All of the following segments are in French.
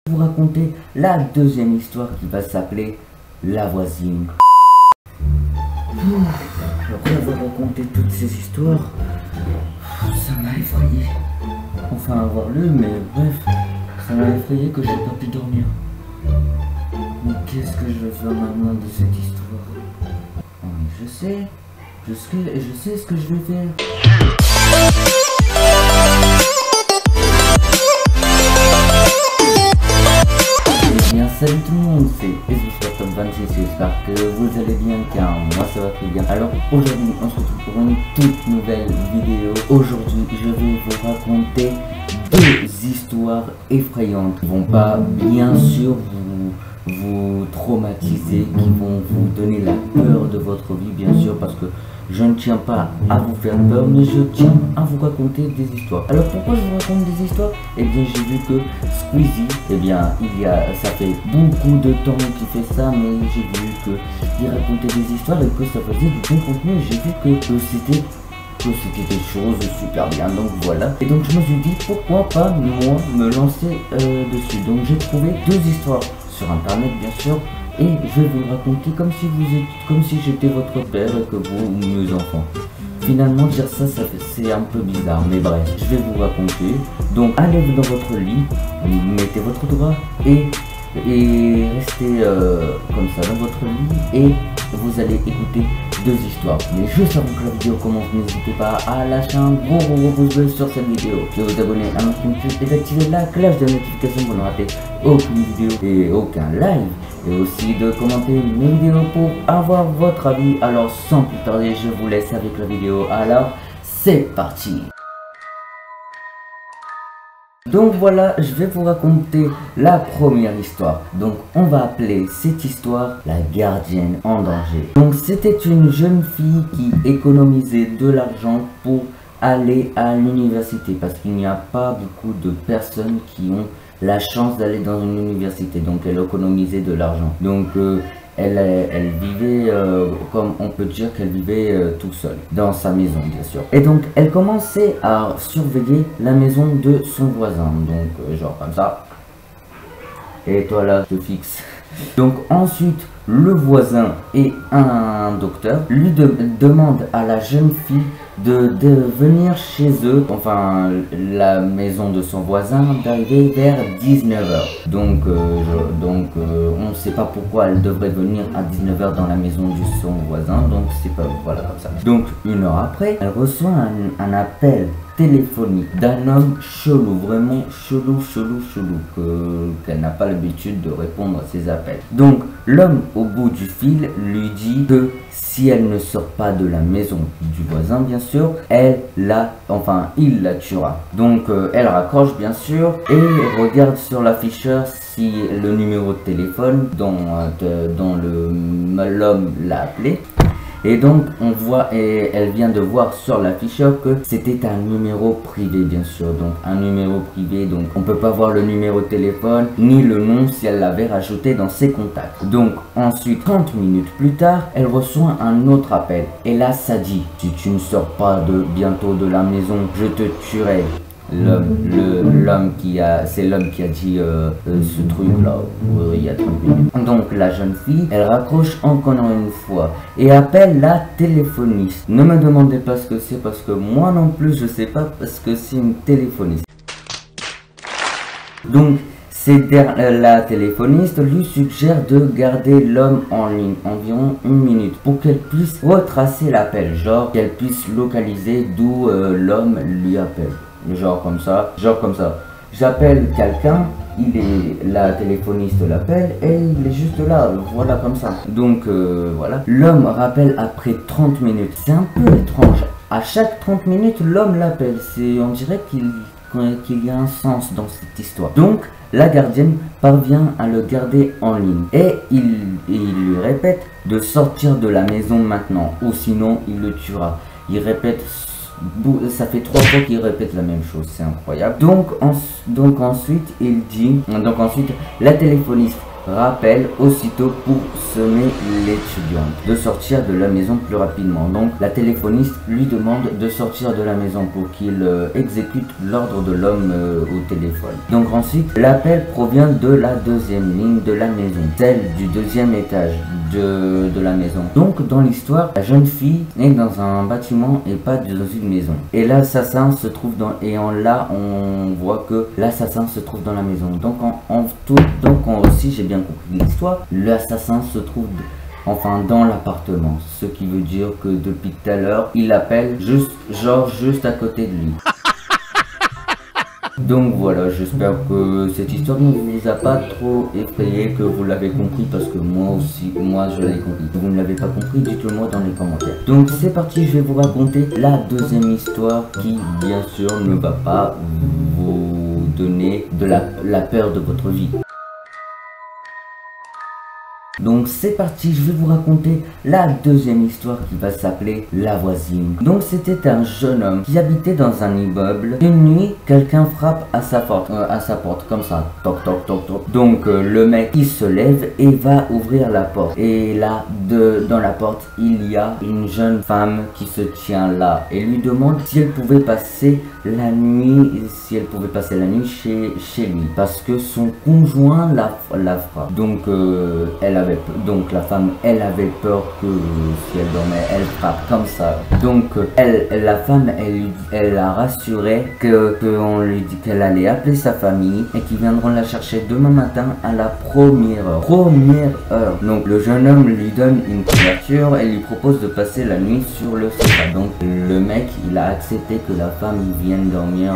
Vous raconter la deuxième histoire qui va s'appeler La voisine. Après avoir raconté toutes ces histoires, ça m'a effrayé. Enfin avoir lu, mais bref, ça m'a effrayé que j'ai pas pu dormir. Mais qu'est-ce que je vais faire maintenant de cette histoire? Oh, mais je sais ce que je vais faire. Salut tout le monde, c'est EsouSportTop26, j'espère que vous allez bien car moi ça va très bien. Alors aujourd'hui on se retrouve pour une toute nouvelle vidéo. Aujourd'hui je vais vous raconter deux histoires effrayantes qui vont pas bien sûr vous traumatiser, qui vont vous donner la peur de votre vie bien sûr, parce que je ne tiens pas à vous faire peur, mais je tiens à vous raconter des histoires. Alors pourquoi je vous raconte des histoires? Eh bien j'ai vu que Squeezie, eh bien ça fait beaucoup de temps qu'il fait ça, mais j'ai vu qu'il racontait des histoires et que ça faisait du bon contenu. J'ai vu que c'était des choses super bien, donc voilà. Et donc je me suis dit pourquoi pas moi me lancer dessus. Donc j'ai trouvé deux histoires sur internet bien sûr, et je vais vous le raconter comme si j'étais votre père et que vous mes enfants. Finalement dire ça c'est un peu bizarre, mais bref, je vais vous raconter. Donc allez dans votre lit, mettez votre drap et restez comme ça dans votre lit et vous allez écouter deux histoires. Mais juste avant que la vidéo commence, n'hésitez pas à lâcher un gros pouce bleu sur cette vidéo, de vous abonner à ma chaîne YouTube et d'activer la cloche de notification pour ne rater aucune vidéo et aucun live, et aussi de commenter mes vidéos pour avoir votre avis. Alors sans plus tarder, je vous laisse avec la vidéo, alors c'est parti. Donc voilà, je vais vous raconter la première histoire. Donc on va appeler cette histoire la gardienne en danger. Donc c'était une jeune fille qui économisait de l'argent pour aller à l'université, parce qu'il n'y a pas beaucoup de personnes qui ont la chance d'aller dans une université. Donc elle économisait de l'argent. Donc elle vivait, comme on peut dire qu'elle vivait tout seul, dans sa maison bien sûr. Et donc elle commençait à surveiller la maison de son voisin, donc genre comme ça. Et toi là, je te fixe. Donc ensuite, le voisin et un docteur lui demandent à la jeune fille de venir chez eux, enfin la maison de son voisin, d'arriver vers 19h. Donc on ne sait pas pourquoi elle devrait venir à 19h dans la maison de son voisin, donc c'est pas, voilà comme ça. Donc une heure après, elle reçoit un appel téléphonique d'un homme chelou, vraiment chelou, qu'elle n'a pas l'habitude de répondre à ses appels. Donc l'homme au bout du fil lui dit que si elle ne sort pas de la maison du voisin bien sûr, il la tuera. Donc elle raccroche bien sûr et regarde sur l'afficheur si le numéro de téléphone dont l'homme l'a appelé. Et donc on voit, et elle vient de voir sur l'afficheur que c'était un numéro privé bien sûr. Donc un numéro privé, donc on peut pas voir le numéro de téléphone ni le nom si elle l'avait rajouté dans ses contacts. Donc ensuite 30 minutes plus tard, elle reçoit un autre appel. Et là ça dit: si tu ne sors pas bientôt de la maison, je te tuerai. C'est l'homme qui a dit ce truc là il y a 30 minutes. Donc la jeune fille, elle raccroche encore une fois et appelle la téléphoniste. Ne me demandez pas ce que c'est, parce que moi non plus je sais pas, parce que c'est une téléphoniste. Donc la téléphoniste lui suggère de garder l'homme en ligne environ 1 minute pour qu'elle puisse retracer l'appel, genre qu'elle puisse localiser d'où l'homme lui appelle. Genre comme ça. J'appelle quelqu'un, la téléphoniste l'appelle et il est juste là, voilà comme ça. Donc voilà. L'homme rappelle après 30 minutes. C'est un peu étrange. À chaque 30 minutes, l'homme l'appelle. On dirait qu'il y a un sens dans cette histoire. Donc la gardienne parvient à le garder en ligne et il lui répète de sortir de la maison maintenant, ou sinon il le tuera. Il répète. Ça fait 3 fois qu'il répète la même chose, c'est incroyable. Donc ensuite la téléphoniste rappelle aussitôt pour semer l'étudiante de sortir de la maison plus rapidement. Donc la téléphoniste lui demande de sortir de la maison pour qu'il exécute l'ordre de l'homme au téléphone. Donc ensuite, l'appel provient de la deuxième ligne de la maison, celle du deuxième étage de la maison. Donc dans l'histoire, la jeune fille est dans un bâtiment et pas dans une maison. Et l'assassin se trouve dans... Et là, on voit que l'assassin se trouve dans la maison. Donc si j'ai bien compris l'histoire, l'assassin se trouve dans l'appartement. Ce qui veut dire que depuis tout à l'heure, il appelle juste à côté de lui. Donc voilà, j'espère que cette histoire ne vous a pas trop effrayé, que vous l'avez compris, parce que moi je l'ai compris. Si vous ne l'avez pas compris, dites-le moi dans les commentaires. Donc c'est parti, je vais vous raconter la deuxième histoire qui, bien sûr, ne va pas vous donner de la peur de votre vie. Donc c'est parti, je vais vous raconter la deuxième histoire qui va s'appeler La voisine. Donc c'était un jeune homme qui habitait dans un immeuble. Une nuit, quelqu'un frappe à sa porte comme ça, toc toc toc toc. Donc le mec il se lève et va ouvrir la porte. Et là, dans la porte, il y a une jeune femme qui se tient là et lui demande si elle pouvait passer la nuit, chez lui, parce que son conjoint la frappe. Donc la femme, elle avait peur que si elle dormait, elle frappe comme ça. Donc la femme, elle l'a rassuré qu'on lui dit qu'elle allait appeler sa famille et qu'ils viendront la chercher demain matin à la première heure. Donc le jeune homme lui donne une couverture et lui propose de passer la nuit sur le sofa. Donc le mec, il a accepté que la femme vienne dormir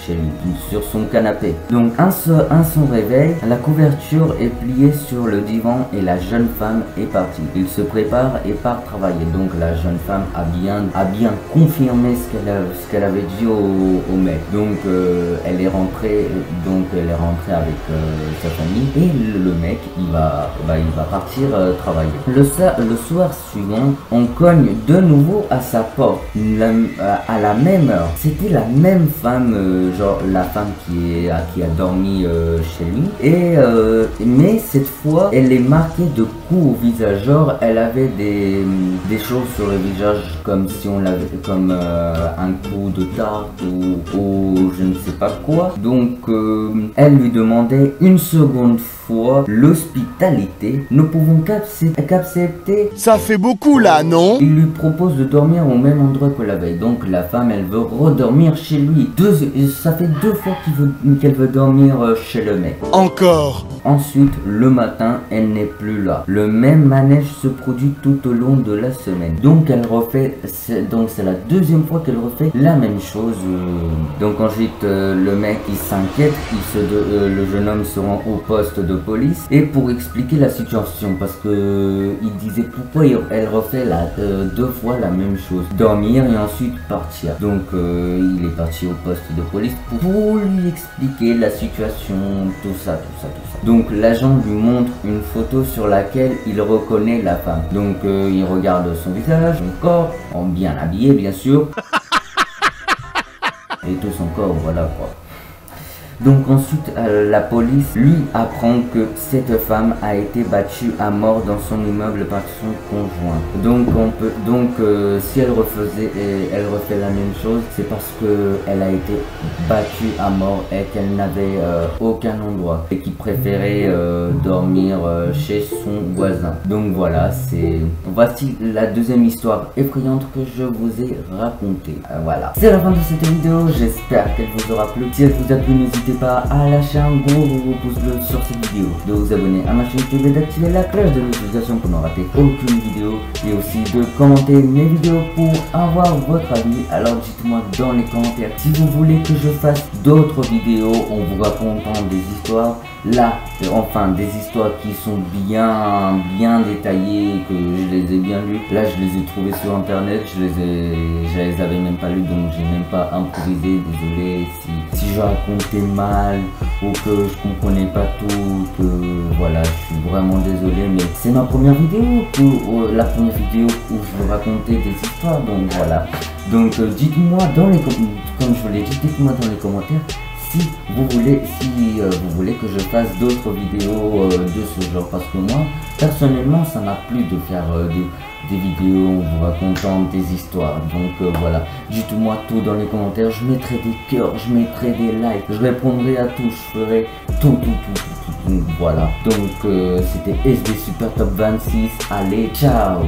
chez lui, sur son canapé. Donc à son réveil, la couverture est pliée sur le divan et la jeune femme est partie. Il se prépare et part travailler. Donc la jeune femme a bien confirmé ce qu'elle avait dit au mec. Donc elle est rentrée avec sa famille et le mec il va partir travailler. Le soir suivant, on cogne de nouveau à sa porte à la même heure. C'était la même femme, genre la femme qui a dormi chez lui, mais cette fois elle est marquée de coups au visage, genre elle avait des choses sur le visage comme si on l'avait comme un coup de tarte ou je ne sais pas quoi. Donc elle lui demandait une seconde fois l'hospitalité. Nous pouvons qu'accepter. Ça fait beaucoup là, non? Il lui propose de dormir au même endroit que la veille. Donc la femme, elle veut redormir chez lui. Ça fait 2 fois qu'elle veut dormir chez le mec. Encore. Ensuite, le matin, elle n'est plus là. Le même manège se produit tout au long de la semaine. Donc elle refait, donc c'est la deuxième fois qu'elle refait la même chose. Donc ensuite, le mec il s'inquiète, le jeune homme se rend au poste de police et pour expliquer la situation, parce que il disait pourquoi elle refait 2 fois la même chose, dormir et ensuite partir. Donc il est parti au poste de police pour lui expliquer la situation, tout ça. Donc l'agent lui montre une photo sur laquelle il reconnaît la femme. Donc il regarde son visage, son corps, en bien habillé bien sûr, et tout son corps, voilà quoi. Donc ensuite, la police lui apprend que cette femme a été battue à mort dans son immeuble par son conjoint. Donc si elle refait la même chose, c'est parce que elle a été battue à mort et qu'elle n'avait aucun endroit et qu'il préférait dormir chez son voisin. Donc voilà, voici la deuxième histoire effrayante que je vous ai racontée. Voilà, c'est la fin de cette vidéo. J'espère qu'elle vous aura plu. Si elle vous a plu, n'hésitez pas à lâcher un gros pouce bleu sur cette vidéo, de vous abonner à ma chaîne YouTube et d'activer la cloche de notification pour ne rater aucune vidéo, et aussi de commenter mes vidéos pour avoir votre avis. Alors dites-moi dans les commentaires si vous voulez que je fasse d'autres vidéos en vous racontant des histoires là, enfin des histoires qui sont bien détaillées, que je les ai bien lues. Là je les ai trouvées sur internet, je les avais même pas lues, donc j'ai même pas improvisé. Désolé si je racontais mal ou que je comprenais pas tout, que voilà, je suis vraiment désolé, mais c'est ma première vidéo, la première vidéo où je racontais des histoires, donc voilà. Donc dites-moi dans les commentaires, comme je vous l'ai dit, dites-moi dans les commentaires si vous voulez que je fasse d'autres vidéos de ce genre, parce que moi personnellement ça m'a plu de faire des vidéos en vous racontant des histoires. Donc voilà, dites-moi tout dans les commentaires, je mettrai des cœurs, je mettrai des likes, je répondrai à tout, je ferai tout. Voilà, donc c'était SD Super Top 26, allez ciao.